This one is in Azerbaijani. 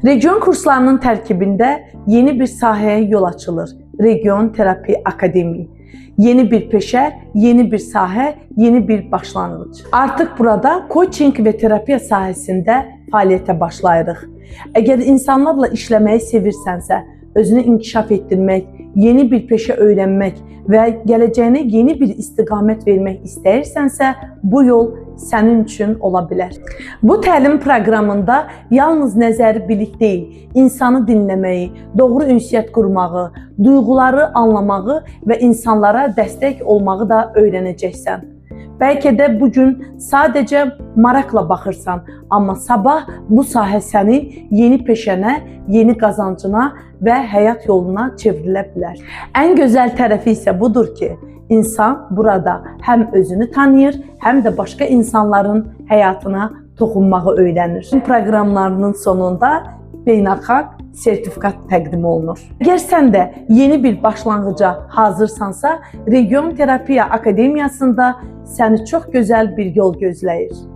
Region kurslarının tərkibində yeni bir sahəyə yol açılır. Region Terapi Akademi. Yeni bir peşə, yeni bir sahə, yeni bir başlanğıc. Artıq burada coaching və terapiya sahəsində fəaliyyətə başlayırıq. Əgər insanlarla işləməyi sevirsənsə, özünü inkişaf etdirmək, yeni bir peşə öyrənmək və gələcəyinə yeni bir istiqamət vermək istəyirsənsə, bu yol sənin üçün ola bilər. Bu təlim proqramında yalnız nəzəri bilik deyil, insanı dinləməyi, doğru ünsiyyət qurmağı, duyğuları anlamağı və insanlara dəstək olmağı da öyrənəcəksən. Bəlkə də bugün sadəcə maraqla baxırsan, amma sabah bu sahə sənin yeni peşənə, yeni qazancına və həyat yoluna çevrilə bilər. Ən gözəl tərəfi isə budur ki, insan burada həm özünü tanıyır, həm də başqa insanların həyatına toxunmağı öyrənir. Proqramlarının sonunda beynəlxalq sertifikat təqdim olunur. Əgər sən də yeni bir başlanğıca hazırsansa, Region Terapiya Akademiyasında səni çox gözəl bir yol gözləyir.